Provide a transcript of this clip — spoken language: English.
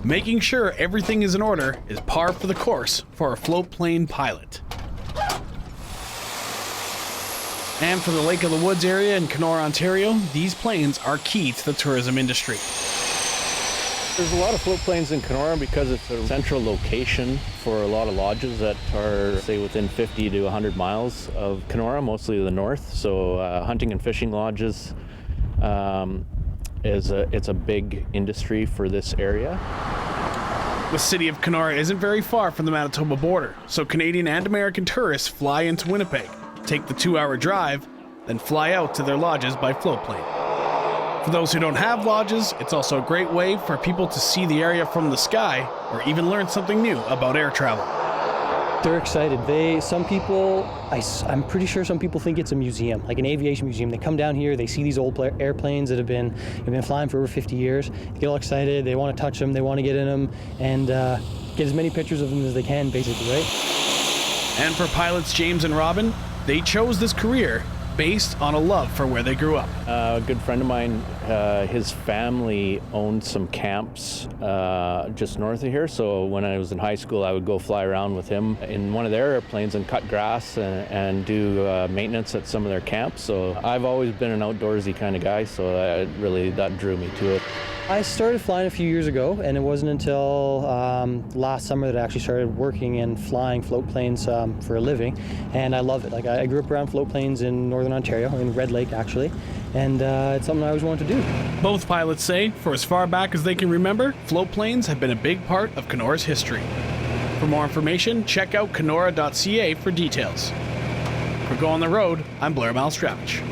Making sure everything is in order is par for the course for a float plane pilot. And for the Lake of the Woods area in Kenora, Ontario, these planes are key to the tourism industry. There's a lot of float planes in Kenora because it's a central location for a lot of lodges that are, say, within 50 to 100 miles of Kenora, mostly the north. So hunting and fishing lodges, it's a big industry for this area. The city of Kenora isn't very far from the Manitoba border, so Canadian and American tourists fly into Winnipeg, take the 2-hour drive, then fly out to their lodges by float plane. For those who don't have lodges, it's also a great way for people to see the area from the sky or even learn something new about air travel. They're excited. I'm pretty sure some people think it's a museum, like an aviation museum. They come down here, they see these old airplanes that have been flying for over 50 years. They get all excited, they want to touch them, they want to get in them, and get as many pictures of them as they can, basically, right? And for pilots James and Robyn, they chose this career based on a love for where they grew up. A good friend of mine, his family owned some camps just north of here, so when I was in high school I would go fly around with him in one of their airplanes and cut grass and do maintenance at some of their camps. So I've always been an outdoorsy kind of guy, so that drew me to it. I started flying a few years ago, and it wasn't until last summer that I actually started working and flying float planes for a living, and I love it. Like, I grew up around float planes in Northern Ontario, in Red Lake actually, and it's something I always wanted to do. Both pilots say, for as far back as they can remember, float planes have been a big part of Kenora's history. For more information, check out Kenora.ca for details. For Go on the Road, I'm Blair Malazdrewich.